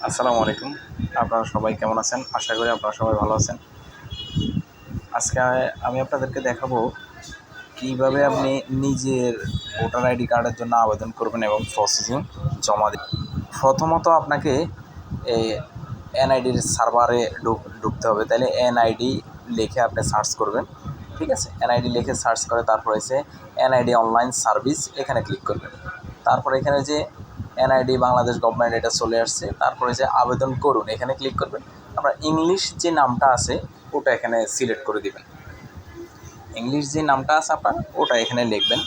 আসসালামু আলাইকুম। আপনারা সবাই কেমন আছেন? আশা করি আপনারা সবাই ভালো আছেন। আজকে আমি আপনাদেরকে দেখাবো কীভাবে আপনি নিজের ভোটার আইডি কার্ডের জন্য আবেদন করবেন এবং প্রসেসিং জমা দিন। প্রথমত আপনাকে এনআইডির সার্ভারে ঢুকতে হবে। তাহলে এনআইডি লিখে আপনি সার্চ করবেন, ঠিক আছে? এনআইডি লিখে সার্চ করে তারপর এসে এনআইডি অনলাইন সার্ভিস এখানে ক্লিক করবেন। তারপর এখানে যে এনআইডি বাংলাদেশ গভর্নমেন্ট এটা চলে আসছে। তারপরে যে আবেদন করুন এখানে ক্লিক করবেন। আপনার ইংলিশ যে নামটা আছে ওটা এখানে সিলেক্ট করে দিবেন। ইংলিশ যে নামটা আছে আপনার ওটা এখানে লিখবেন।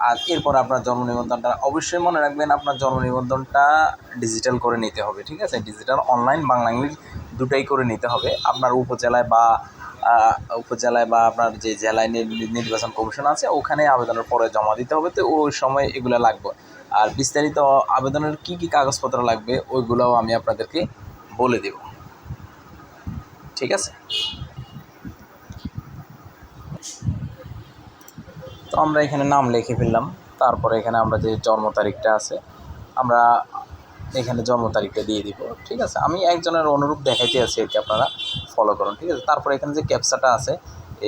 আর এরপর আপনার জন্ম নিবন্ধনটা অবশ্যই মনে রাখবেন, আপনার জন্ম নিবন্ধনটা ডিজিটাল করে নিতে হবে, ঠিক আছে? ডিজিটাল অনলাইন বাংলা ইংলিশ দুটাই করে নিতে হবে। আপনার উপজেলায় বা আপনার যে জেলায় নির্বাচন কমিশন আছে ওখানে আবেদনের পরে জমা দিতে হবে। তো ওই সময় এগুলো লাগবে। আর বিস্তারিত আবেদনের কি কি কাগজপত্র লাগবে ওইগুলোও আমি আপনাদেরকে বলে দেব, ঠিক আছে? তো আমরা এখানে নাম লিখে ফেললাম। তারপরে এখানে আমরা যে জন্ম তারিখটা আছে আমরা এখানে জন্ম তারিখটা দিয়ে দিব, ঠিক আছে? আমি একজনের অনুরূপ দেখাইতে আছি আর কি, আপনারা ফলো করুন, ঠিক আছে? তারপরে এখানে যে ক্যাপচাটা আছে,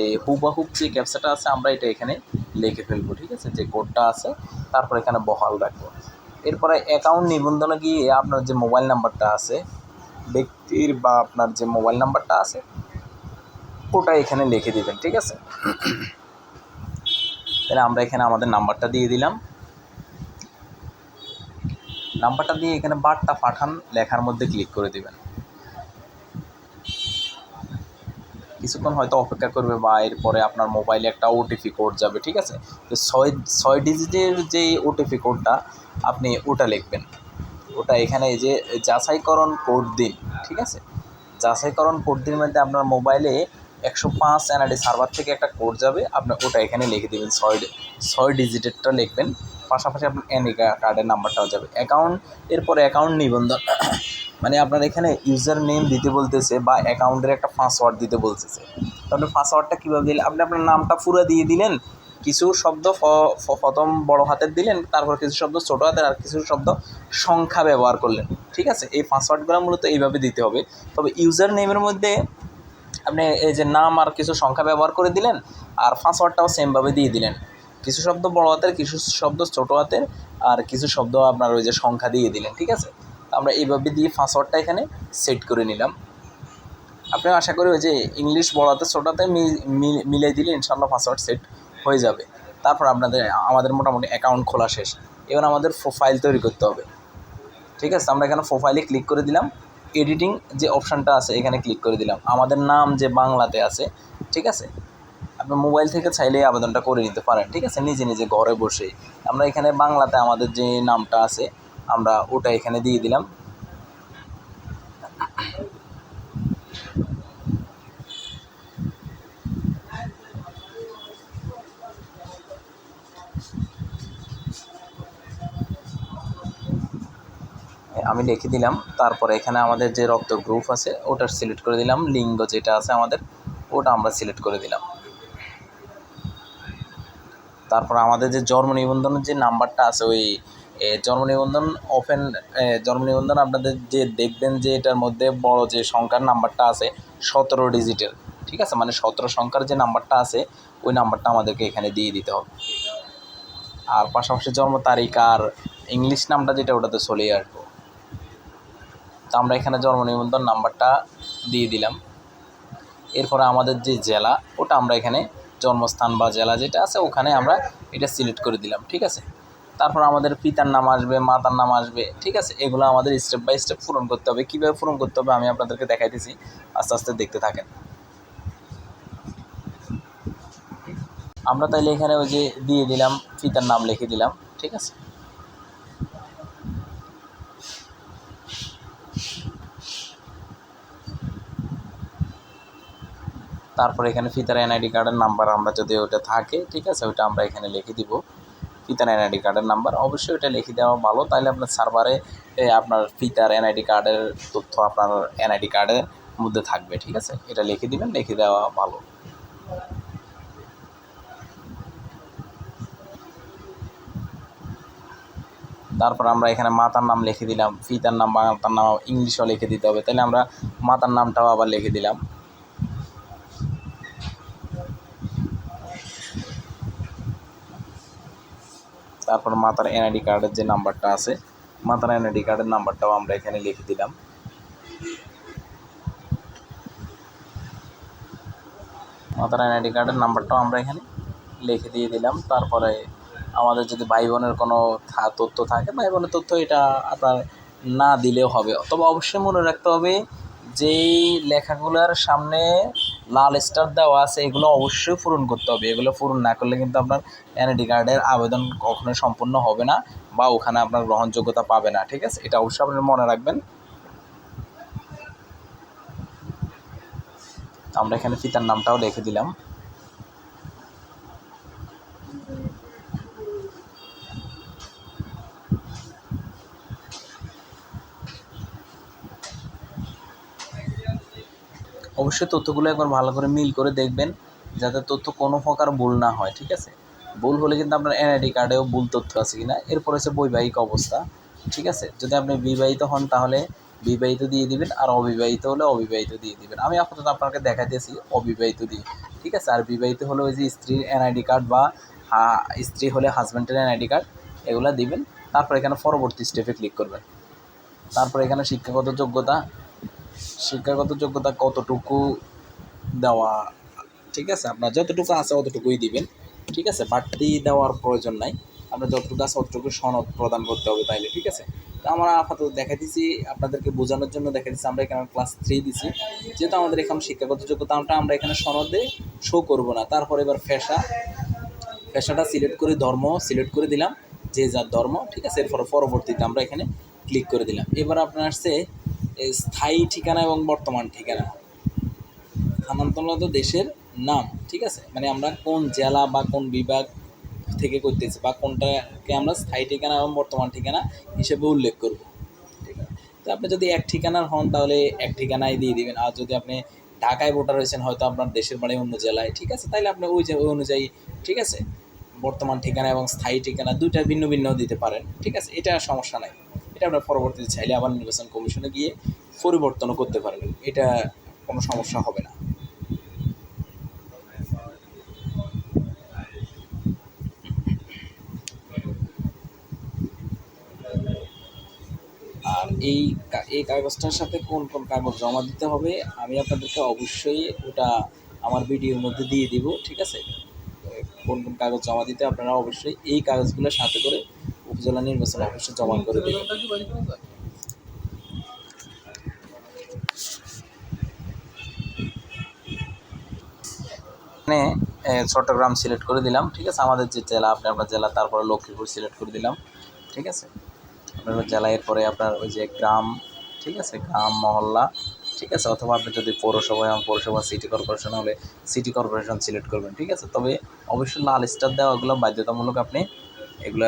এই হুবাহুব যে ক্যাপচাটা আছে আমরা এটা এখানে লিখে ফেলবো, ঠিক আছে? যে কোডটা আছে তারপর এখানে বহাল রাখবো। এরপরে অ্যাকাউন্ট নিবন্ধনে গিয়ে আপনার যে মোবাইল নাম্বারটা আছে ব্যক্তির বা আপনার যে মোবাইল নাম্বারটা আছে ওটা এখানে লিখে দিবেন, ঠিক আছে? তাহলে আমরা এখানে আমাদের নাম্বারটা দিয়ে দিলাম। নাম্বারটা দিয়ে এখানে বার্তা পাঠান লেখার মধ্যে ক্লিক করে দিবেন। কিছুক্ষণ হয়তো অপেক্ষা করবে বা এরপরে আপনার মোবাইলে একটা ওটিপি কোড যাবে, ঠিক আছে? তো ছয় ডিজিটের যে ওটিপি কোডটা আপনি ওটা লিখবেন। ওটা এখানে এই যে যাচাইকরণ কোড দিন, ঠিক আছে? যাচাইকরণ কোড দিন মধ্যে আপনার মোবাইলে 105 এনআইডি সার্ভার থেকে একটা কোড যাবে, আপনি ওটা এখানে লিখে দেবেন। ছয় ডিজিটেরটা লিখবেন, পাশাপাশি আপনার এনআইডি কার্ডের নাম্বারটাও যাবে। এরপরে অ্যাকাউন্ট নিবন্ধন মানে আপনার এখানে ইউজার নেম দিতে বলতেছে বা অ্যাকাউন্টের একটা পাসওয়ার্ড দিতে বলতেছে। তো আপনি পাসওয়ার্ডটা কীভাবে দিলেন? আপনি আপনার নামটা পুরো দিয়ে দিলেন, কিছু শব্দ প্রথম বড় হাতের দিলেন, তারপর কিছু শব্দ ছোটো হাতের আর কিছু শব্দ সংখ্যা ব্যবহার করলেন, ঠিক আছে? এই পাসওয়ার্ডগুলো মূলত এইভাবে দিতে হবে। তবে ইউজার নেমের মধ্যে আপনি এই যে নাম আর কিছু সংখ্যা ব্যবহার করে দিলেন, আর পাসওয়ার্ডটাও সেমভাবে দিয়ে দিলেন। কিছু শব্দ বড় হাতের, কিছু শব্দ ছোটো হাতের, আর কিছু শব্দ আপনার ওই যে সংখ্যা দিয়ে দিলেন, ঠিক আছে? আমরা এইভাবে দিয়ে পাসওয়ার্ডটা এখানে সেট করে নিলাম। আপনি আশা করি ওই যে ইংলিশ বড় হাতের ছোটো হাতে মিলিয়ে দিলে ইনশাল্লাহ পাসওয়ার্ড সেট হয়ে যাবে। তারপর আমাদের মোটামুটি অ্যাকাউন্ট খোলা শেষ। এবার আমাদের প্রোফাইল তৈরি করতে হবে, ঠিক আছে? আমরা এখানে প্রোফাইলে ক্লিক করে দিলাম। এডিটিং যে অপশানটা আছে এখানে ক্লিক করে দিলাম। আমাদের নাম যে বাংলাতে আছে, ঠিক আছে? আপনি মোবাইল থেকে চাইলেই আবেদনটা করে নিতে পারেন, ঠিক আছে? নিজে নিজে ঘরে বসেই আমরা এখানে বাংলাতে আমাদের যে নামটা আছে আমরা ওটা এখানে দিয়ে দিলাম। আমি লিখে দিলাম। তারপরে এখানে আমাদের যে রক্ত গ্রুপ আছে ওটা সিলেক্ট করে দিলাম। লিঙ্গ যেটা আছে আমাদের ওটা আমরা সিলেক্ট করে দিলাম। তারপর আমাদের যে জন্ম নিবন্ধনের যে নাম্বারটা আছে ওই জন্ম নিবন্ধন আপনাদের যে দেখবেন যে এটার মধ্যে বড় যে সংখ্যার নাম্বারটা আছে 17 ডিজিটের, ঠিক আছে? মানে 17 সংখ্যার যে নাম্বারটা আছে ওই নাম্বারটা আমাদেরকে এখানে দিয়ে দিতে হবে। আর পাশাপাশি জন্ম তারিখ আর ইংলিশ নামটা যেটা ওটাতে চলেই আসবো। তো আমরা এখানে জন্ম নিবন্ধন নাম্বারটা দিয়ে দিলাম। এরপরে আমাদের যে জেলা ওটা আমরা এখানে জন্মস্থান বা জেলা যেটা আছে ওখানে আমরা এটা সিলেক্ট করে দিলাম, ঠিক আছে? তারপর আমাদের পিতার নাম আসবে, মাতার নাম আসবে, ঠিক আছে? এগুলো আমাদের স্টেপ বাই স্টেপ পূরণ করতে হবে। কীভাবে পূরণ করতে হবে আমি আপনাদেরকে দেখাইতেছি, আস্তে আস্তে দেখতে থাকেন। আমরা তাইলে এখানে ওই যে দিয়ে দিলাম, পিতার নাম লিখে দিলাম, ঠিক আছে? তারপর এখানে পিতার এনআইডি কার্ডের নাম্বার আমরা যদি ওটা থাকে, ঠিক আছে? ওটা আমরা এখানে লিখে দিব। পিতার এনআইডি কার্ডের নাম্বার অবশ্যই ওটা লিখে দেওয়া ভালো, তাহলে আপনার সার্ভারে আপনার পিতার এনআইডি কার্ডের তথ্য আপনার এনআইডি কার্ডের মধ্যে থাকবে, ঠিক আছে? এটা লিখে দিবেন, লিখে দেওয়া ভালো। তারপর আমরা এখানে মাতার নাম লিখে দিলাম, পিতার নাম মাতার নাম ইংলিশও লিখে দিতে হবে, তাহলে আমরা মাতার নামটাও আবার লিখে দিলাম। তারপর মাতার এনআইডি কার্ডের যে নাম্বারটা আছে, মাতার এনআইডি কার্ডের নাম্বারটাও আমরা এখানে লিখে দিলাম। মাতার এনআইডি কার্ডের নাম্বারটাও আমরা এখানে লিখে দিয়ে দিলাম। তারপরে আমাদের যদি ভাই বোনের কোনো তথ্য থাকে, ভাই বোনের তথ্য এটা আপনার না দিলেও হবে, তবে অবশ্যই মনে রাখতে হবে যেই লেখাগুলোর সামনে লাল স্টার দেওয়া আছে এগুলো অবশ্যই পূরণ করতে হবে। এগুলো পূরণ না করলে কিন্তু আপনার এনআইডি কার্ডের আবেদন কখনোই সম্পূর্ণ হবে না বা ওখানে আপনার গ্রহণযোগ্যতা পাবে না, ঠিক আছে? এটা অবশ্যই আপনি মনে রাখবেন। আমরা এখানে পিতার নামটাও লিখে দিলাম। অবশ্যই তথ্যগুলো একবার ভালো করে মিল করে দেখবেন যাতে তথ্য কোনো প্রকার ভুল না হয়, ঠিক আছে? ভুল হলে কিন্তু আপনার এনআইডি কার্ডেও ভুল তথ্য আছে কিনা। এরপর হচ্ছে বৈবাহিক অবস্থা, ঠিক আছে? যদি আপনি বিবাহিত হন তাহলে বিবাহিত দিয়ে দিবেন, আর অবিবাহিত হলে অবিবাহিত দিয়ে দিবেন। আমি আপাতত আপনাকে দেখাইতেছি অবিবাহিত দিয়ে, ঠিক আছে? আর বিবাহিত হলে ওই যে স্ত্রীর এনআইডি কার্ড বা স্ত্রী হলে হাজব্যান্ডের এনআইডি কার্ড এগুলো দিবেন। তারপর এখানে পরবর্তী স্টেপে ক্লিক করবেন। তারপর এখানে শিক্ষাগত যোগ্যতা কতটুকু দেওয়া, ঠিক আছে? আপনার যতটুকু আছে অতটুকুই দিবেন, ঠিক আছে? বাড়তি দেওয়ার প্রয়োজন নাই, আপনার যতটুকু আছে অতটুকু সনদ প্রদান করতে হবে তাইলে, ঠিক আছে? তো আমরা আপাতত দেখা দিচ্ছি আপনাদেরকে বোঝানোর জন্য দেখা দিচ্ছি আমরা এখানে ক্লাস 3 দিছি, যেহেতু আমাদের এখানে শিক্ষাগত যোগ্যতাটা আমরা এখানে সনদে শো করব না। তারপর এবার পেশাটা সিলেক্ট করে ধর্ম সিলেক্ট করে দিলাম, যে যার ধর্ম, ঠিক আছে? এরপর পরবর্তীতে আমরা এখানে ক্লিক করে দিলাম। এবার আপনার আসছে স্থায়ী ঠিকানা এবং বর্তমান ঠিকানা, স্থানান্তরিত দেশের নাম, ঠিক আছে? মানে আমরা কোন জেলা বা কোন বিভাগ থেকে করতেছি বা কোনটাকে আমরা স্থায়ী ঠিকানা এবং বর্তমান ঠিকানা হিসেবে উল্লেখ করব, ঠিক আছে? তো আপনি যদি এক ঠিকানার হন তাহলে এক ঠিকানায় দিয়ে দিবেন, আর যদি আপনি ঢাকায় ভোটার হয়েছেন, হয়তো আপনার দেশের বাড়ি অন্য জেলায়, ঠিক আছে? তাইলে আপনি ওই অনুযায়ী, ঠিক আছে, বর্তমান ঠিকানা এবং স্থায়ী ঠিকানা দুইটা ভিন্ন ভিন্ন দিতে পারেন, ঠিক আছে? এটা সমস্যা নাই, এটা আপনার পরবর্তীতে চাইলে আবার নির্বাচন কমিশনে গিয়ে পরিবর্তনও করতে পারবেন, এটা কোনো সমস্যা হবে না। আর এই কাগজটার সাথে কোন কোন কাগজ জমা দিতে হবে আমি আপনাদেরকে অবশ্যই ওটা আমার ভিডিওর মধ্যে দিয়ে দিব, ঠিক আছে? কোন কোন কাগজ জমা দিতে আপনারা অবশ্যই এই কাগজগুলোর সাথে করে উপজেলা নির্বাচন অফিসে জমা করে দেবেন। এখানে চট্টগ্রাম সিলেক্ট করে দিলাম, ঠিক আছে? আমাদের যে জেলা আপনার জেলা, তারপরে লক্ষ্মীপুর সিলেক্ট করে দিলাম, ঠিক আছে? আপনার জেলা, এরপরে আপনার ওই যে গ্রাম, ঠিক আছে? গ্রাম মহল্লা, ঠিক আছে? অথবা আপনি যদি পৌরসভা এবং পৌরসভা সিটি কর্পোরেশন হলে সিটি কর্পোরেশন সিলেক্ট করবেন, ঠিক আছে? তবে অবশ্যই লাল স্টার দেওয়াগুলো বাধ্যতামূলক, আপনি এগুলো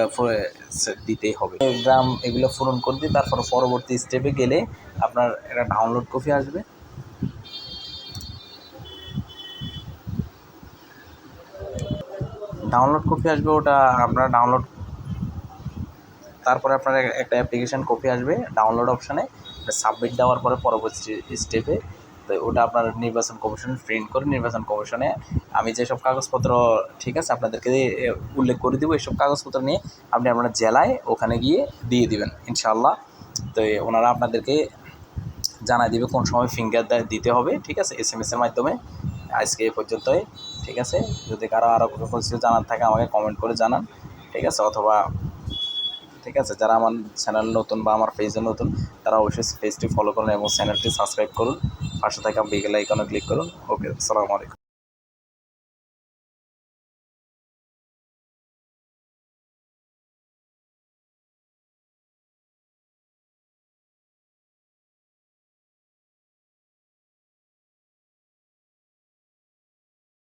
দিতেই হবে। গ্রাম এগুলো পূরণ করে দিয়ে তারপর পরবর্তী স্টেপে গেলে আপনার একটা ডাউনলোড কপি আসবে, ওটা আপনার ডাউনলোড, তারপরে আপনার একটা অ্যাপ্লিকেশান কপি আসবে ডাউনলোড অপশানে, সাবমিট দেওয়ার পরে পরবর্তী স্টেপে তো ওটা আপনার নির্বাচন কমিশন প্রিন্ট করে নির্বাচন কমিশনে আমি যেসব কাগজপত্র, ঠিক আছে, আপনাদেরকে উল্লেখ করে দেবো, এইসব কাগজপত্র নিয়ে আপনি আপনার জেলায় ওখানে গিয়ে দিয়ে দিবেন ইনশাআল্লাহ। তো ওনারা আপনাদেরকে জানাই দিবে কোন সময় ফিঙ্গার দিতে হবে, ঠিক আছে? SMS-এর মাধ্যমে। আজকে এই পর্যন্তই, ঠিক আছে? যদি কারো আরও কিছু জানার থাকে আমাকে কমেন্ট করে জানান, ঠিক আছে? অথবা, ঠিক আছে, যারা আমার চ্যানেল নতুন বা আমার পেজে নতুন তারা অবশ্যই পেজটি ফলো করুন এবং চ্যানেলটি সাবস্ক্রাইব করুন, পাশে থাকা বেল আইকনে ক্লিক করুন। ওকে, আসসালামু আলাইকুম।